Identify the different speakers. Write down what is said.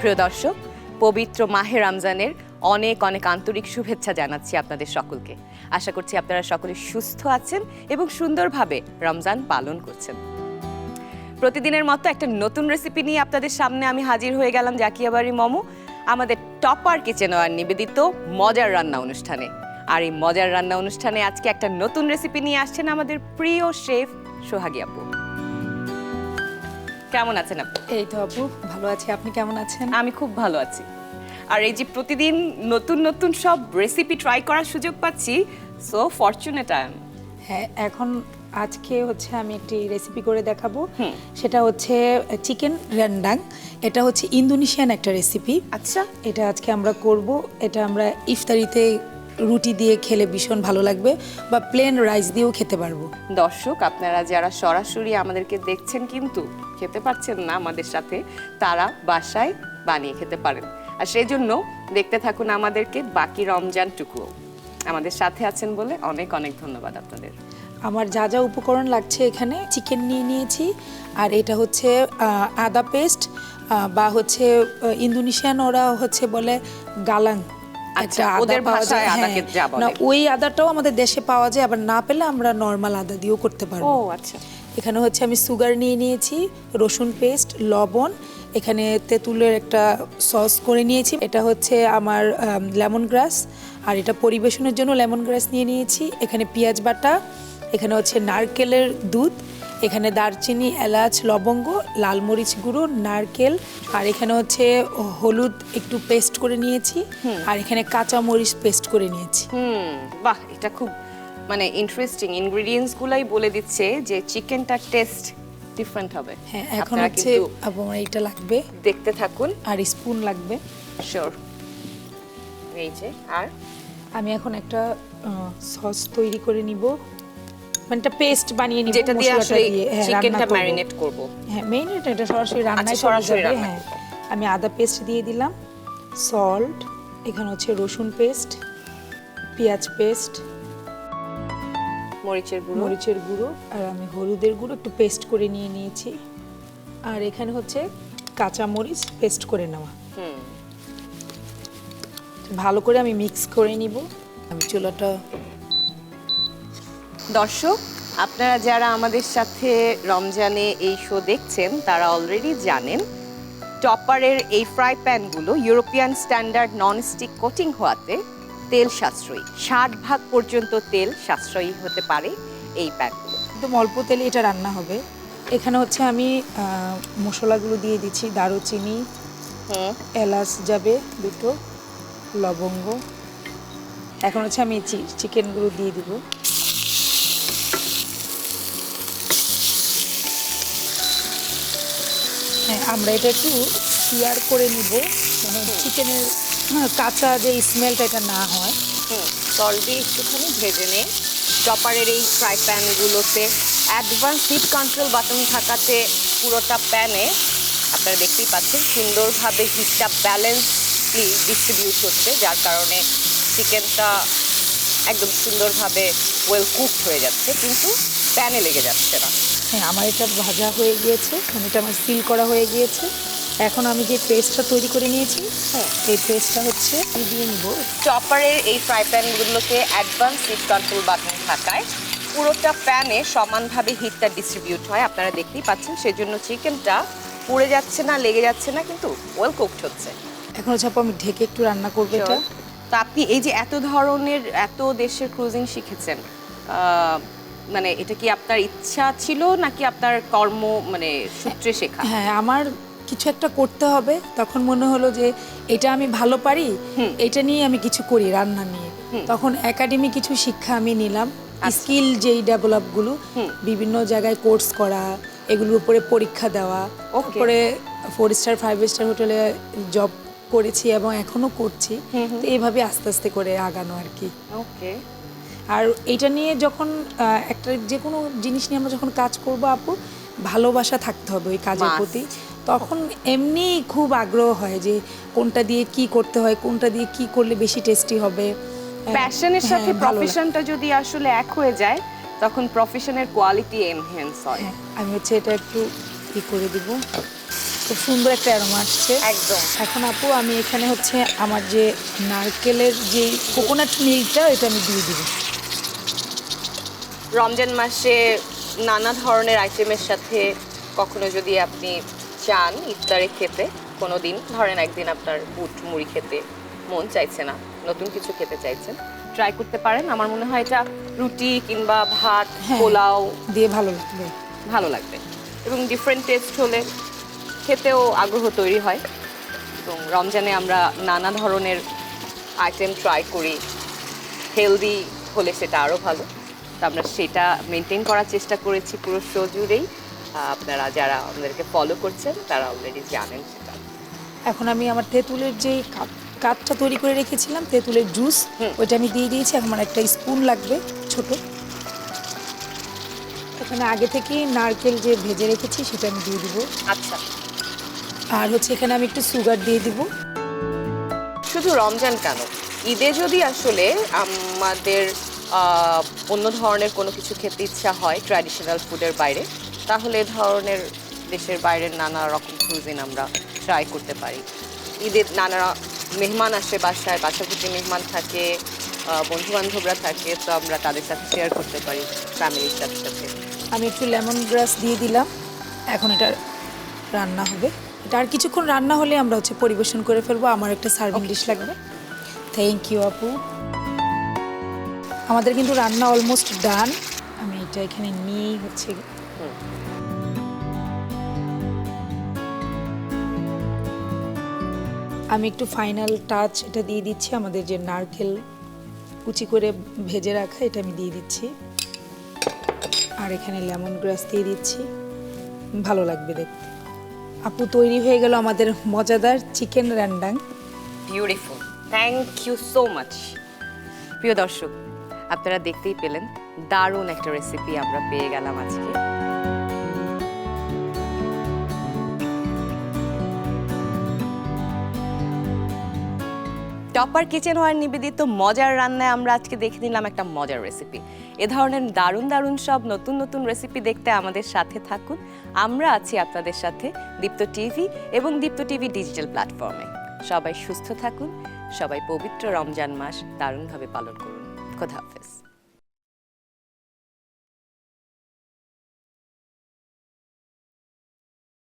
Speaker 1: প্রিয় দর্শক, পবিত্র মাহে রমজানের অনেক অনেক আন্তরিক শুভেচ্ছা জানাচ্ছি আপনাদের সকলকে। আশা করছি আপনারা সকলে সুস্থ আছেন এবং সুন্দরভাবে রমজান পালন করছেন। প্রতিদিনের মতো একটা নতুন রেসিপি নিয়ে আপনাদের সামনে আমি হাজির হয়ে গেলাম জাকিয়া বাড়ি মোমো, আমাদের টপার কিচেন ওয়ার নিবেদিত মজার রান্না অনুষ্ঠানে। আর এই মজার রান্না অনুষ্ঠানে আজকে একটা নতুন রেসিপি নিয়ে আসছেন আমাদের প্রিয় শেফ সোহাগী আপু। কেমন আছেন আপু?
Speaker 2: এই তো আপু, ভালো আছি। আপনি কেমন আছেন?
Speaker 1: আমি খুব ভালো আছি। আর এই যে প্রতিদিন নতুন নতুন সব রেসিপি ট্রাই করার সুযোগ পাচ্ছি, সো ফরচুনেট আই এম।
Speaker 2: হ্যাঁ, এখন আজকে হচ্ছে আমি একটি রেসিপি করে দেখাবো। সেটা হচ্ছে চিকেন রেন্ডাং। এটা হচ্ছে ইন্দোনেশিয়ান একটা রেসিপি।
Speaker 1: আচ্ছা,
Speaker 2: এটা আজকে আমরা করব। এটা আমরা ইফতারিতে রুটি দিয়ে খেলে ভীষণ ভালো লাগবে, বা প্লেন রাইস দিয়েও খেতে পারবো।
Speaker 1: দর্শক আপনারা যারা সরাসরি আমাদেরকে দেখছেন কিন্তু খেতে পারছেন না আমাদের সাথে, তারা বাসায় বানিয়ে খেতে পারেন। আর সেই জন্য দেখতে থাকুন আমাদেরকে বাকি রমজানটুকুও। আমাদের সাথে আছেন বলে অনেক অনেক ধন্যবাদ আপনাদের।
Speaker 2: আমার যা যা উপকরণ লাগছে, এখানে চিকেন নিয়ে নিয়েছি, আর এটা হচ্ছে আদা পেস্ট, বা হচ্ছে ইন্দোনেশিয়ান ওরা হচ্ছে বলে গালাং।
Speaker 1: আচ্ছা, ওদের ভাষায় আদাকে যা বলে।
Speaker 2: না, ওই আদাটাও আমাদের দেশে পাওয়া যায়, আবার না পেলে আমরা নর্মাল আদা দিয়েও করতে পারবো।
Speaker 1: ও আচ্ছা।
Speaker 2: এখানে হচ্ছে আমি সুগার নিয়ে নিয়েছি, রসুন পেস্ট, লবণ, এখানে তেঁতুলের একটা সস করে নিয়েছি। এটা হচ্ছে আমার লেমন গ্রাস, আর এটা পরিবেশনের জন্য লেমন গ্রাস নিয়ে নিয়েছি। এখানে পেঁয়াজ বাটা, এখানে হচ্ছে নারকেলের দুধ, এখানে দারচিনি, এলাচ, লবঙ্গ, লাল মরিচ গুঁড়ো, নারকেল, আর এখানে হচ্ছে হলুদ একটু পেস্ট করে নিয়েছি, আর এখানে কাঁচা মরিচ পেস্ট করে নিয়েছি।
Speaker 1: বাহ, এটা খুব মানে ইন্টারেস্টিং। ইনগ্রেডিয়েন্টস গুলাই বলে দিচ্ছে যে চিকেনটা টেস্ট ডিফারেন্ট হবে।
Speaker 2: হ্যাঁ, এখন হচ্ছে আমার এইটা লাগবে,
Speaker 1: দেখতে থাকুন।
Speaker 2: আর স্পুন লাগবে।
Speaker 1: শিওর। এই যে, আর
Speaker 2: আমি এখন একটা সস তৈরি করে নিব, মানে একটা পেস্ট বানিয়ে নিব,
Speaker 1: যেটা দিয়ে আসলে চিকেনটা
Speaker 2: রান্না
Speaker 1: ম্যারিনেট করব।
Speaker 2: হ্যাঁ, মেরিনেট এটা সরাসরি রান্নায়
Speaker 1: আচ্ছা, সরাসরি
Speaker 2: যাবে।
Speaker 1: রান্না
Speaker 2: হ্যাঁ, আমি আদা পেস্ট দিয়ে দিলাম, সল্ট, এখানে হচ্ছে রসুন পেস্ট, পেঁয়াজ পেস্ট, মরিচের গুঁড়ো, আর আমি হলুদের গুঁড়ো একটু পেস্ট করে নিয়ে নিয়েছি, আর এখানে হচ্ছে কাঁচা মরিচ পেস্ট করে নেওয়া। ভালো করে আমি মিক্স করে নিব। আমি চুলাটা।
Speaker 1: দর্শক আপনারা যারা আমাদের সাথে রমজানে এই শো দেখছেন তারা অলরেডি জানেন টপারের এই ফ্রাই প্যানগুলো ইউরোপিয়ান স্ট্যান্ডার্ড ননস্টিক কোটিং হওয়াতে তেল সাশ্রয়ী, 60% পর্যন্ত তেল সাশ্রয়ী হতে পারে এই প্যানগুলো।
Speaker 2: একদম অল্প তেলে এটা রান্না হবে। এখানে হচ্ছে আমি মশলাগুলো দিয়ে দিচ্ছি, দারুচিনি, এলাচ যাবে দুটো, লবঙ্গ। এখন হচ্ছে আমি চিকেনগুলো দিয়ে দিব। হ্যাঁ, আমরা এটা একটু সিয়ার করে নিব, চিকেনের কাঁচা যে স্মেলটা এটা না হয়।
Speaker 1: সল্ট দিয়ে একটুখানি ভেজে নিয়ে টপারের এই ফ্রাই প্যানগুলোতে অ্যাডভান্স হিট কন্ট্রোল বাটন থাকাতে পুরোটা প্যানে আপনারা দেখতেই পাচ্ছেন সুন্দরভাবে হিটটা ব্যালেন্সলি ডিস্ট্রিবিউট হচ্ছে, যার কারণে চিকেনটা একদম সুন্দরভাবে ওয়েল কুকড হয়ে যাচ্ছে, কিন্তু প্যানে লেগে যাচ্ছে না।
Speaker 2: হ্যাঁ, আমার এটা ভাজা হয়ে গিয়েছে, মানে এটা আমার সিল করা হয়ে গিয়েছে। এখন আমি যে পেস্টটা তৈরি করে নিয়েছি, এই পেস্টটা হচ্ছে দিয়ে নিব।
Speaker 1: চপারের এই ফ্রাই প্যানগুলোতে অ্যাডভান্স হিট কন্ট্রোল বাটন থাকায় পুরোটা প্যানে সমানভাবে হিটটা ডিস্ট্রিবিউট হয়, আপনারা দেখতেই পাচ্ছেন। সেজন্য চিকেনটা পুড়ে যাচ্ছে না, লেগে যাচ্ছে না, কিন্তু ওয়েল কুকড হচ্ছে।
Speaker 2: এখন হচ্ছে আমি ঢেকে একটু রান্না করবো এটা।
Speaker 1: তো আপনি এই যে এত ধরনের এত দেশের ক্রুজিং শিখেছেন, মানে এটা কি আপনার ইচ্ছা ছিল নাকি আপনার কর্ম মানে সূত্রে শেখা?
Speaker 2: হ্যাঁ, আমার কিছু একটা করতে হবে, তখন মনে হলো যে এটা আমি ভালো পারি, এটা নিয়ে আমি কিছু করি রান্না নিয়ে। তখন একাডেমি কিছু শিক্ষা আমি নিলাম, স্কিল যেই ডেভেলপগুলো, বিভিন্ন জায়গায় কোর্স করা, এগুলোর উপরে পরীক্ষা দেওয়া, তারপরে 4 স্টার 5 স্টার হোটেলে জব করেছি এবং এখনো করছি। তো এইভাবে আস্তে আস্তে করে আগানো আর কি।
Speaker 1: ওকে।
Speaker 2: আর এটা নিয়ে যখন একটা যে কোনো জিনিস নিয়ে আমরা যখন কাজ করব আপু, ভালোবাসা থাকতে হবে ওই কাজের প্রতি। তখন এমনি খুব আগ্রহ হয় যে কোনটা দিয়ে কি করতে হয়, কোনটা দিয়ে কি করলে বেশি টেস্টি হবে।
Speaker 1: প্যাশনের সাথে প্রফেশনটা যদি আসলে এক হয়ে যায় তখন প্রফেশনের কোয়ালিটি এনহ্যান্স হয়।
Speaker 2: আমি হচ্ছে এটা একটু ই করে দিব। খুব সুন্দর একটা অ্যারোমা আসছে।
Speaker 1: একদম।
Speaker 2: এখন আপু আমি এখানে হচ্ছে আমার যে নারকেলের যে কোকোনাট মিল্কটা এটা আমি দিয়ে দিব।
Speaker 1: রমজান মাসে নানা ধরনের আইটেমের সাথে কখনো যদি আপনি চান ইফতারে খেতে, কোনো দিন ধরেন একদিন আপনার বুট মুড়ি খেতে মন চাইছে না, নতুন কিছু খেতে চাইছেন, ট্রাই করতে পারেন। আমার মনে হয় এটা রুটি কিংবা ভাত,
Speaker 2: হ্যাঁ।
Speaker 1: পোলাও
Speaker 2: দিয়ে ভালো লাগবে।
Speaker 1: ভালো লাগবে এবং ডিফারেন্ট টেস্ট হলে খেতেও আগ্রহ তৈরি হয়। এবং রমজানে আমরা নানা ধরনের আইটেম ট্রাই করি, হেলদি হলে সেটা আরও ভালো। তো আমরা সেটা মেনটেন করার চেষ্টা করেছি পুরো শো জুড়েই। আপনারা যারা আমাদেরকে ফলো করছেন তারা অলরেডি জানেন সেটা।
Speaker 2: এখন আমি আমার তেঁতুলের যে কাপটা তৈরি করে রেখেছিলাম, তেঁতুলের জুস, ওইটা আমি দিয়ে দিয়েছি। আমার একটা স্পুন লাগবে ছোট। এখানে আগে থেকেই নারকেল যে ভেজে রেখেছি সেটা আমি দিয়ে দিব।
Speaker 1: আচ্ছা,
Speaker 2: আর হচ্ছে এখানে আমি একটু সুগার দিয়ে দিব।
Speaker 1: শুধু রমজান কেন, ঈদে যদি আসলে আমাদের অন্য ধরনের কোনো কিছু খেতে ইচ্ছা হয় ট্র্যাডিশনাল ফুডের বাইরে, তাহলে এ ধরনের দেশের বাইরের নানা রকম কুজিন আমরা ট্রাই করতে পারি। ঈদের নানা মেহমান আসে বাসায়, বাসাভর্তি মেহমান থাকে, বন্ধু বান্ধবরা থাকে, তো আমরা তাদের সাথে শেয়ার করতে পারি ফ্যামিলির সাথে সাথে।
Speaker 2: আমি একটু লেমন গ্রাস দিয়ে দিলাম। এখন এটা রান্না হবে। এটা আর কিছুক্ষণ রান্না হলে আমরা হচ্ছে পরিবেশন করে ফেলবো। আমার একটা সার্ভিং ডিশ লাগবে। থ্যাংক ইউ আপু। আমাদের কিন্তু রান্না অলমোস্ট ডান। আমি এটা এখানে নিয়েই হচ্ছে আমি একটু ফাইনাল টাচ এটা দিয়ে দিচ্ছি। আমাদের যে নারকেল কুচি করে ভেজে রাখা, এটা আমি দিয়ে দিচ্ছি। আর এখানে লেমন গ্রাস দিয়ে দিচ্ছি। ভালো লাগবে দেখতে। আপু, তৈরি হয়ে গেল আমাদের মজাদার chicken rendang.
Speaker 1: Beautiful, thank you so much. প্রিয় দর্শক, আপনারা দেখতেই পেলেন দারুণ একটা রেসিপি আমরা পেয়ে গেলাম আজকে। টপার কিচেনওয়্যার নিবেদিত মজার রান্নায় আমরা আজকে দেখে নিলাম একটা মজার রেসিপি। এ ধরনের দারুণ দারুণ সব নতুন নতুন রেসিপি দেখতে আমাদের সাথে থাকুন। আমরা আছি আপনাদের সাথে দীপ্ত টিভি এবং দীপ্ত টিভি ডিজিটাল প্ল্যাটফর্মে। সবাই সুস্থ থাকুন, সবাই পবিত্র রমজান মাস দারুণভাবে পালন করুন। খোদা হাফেজ।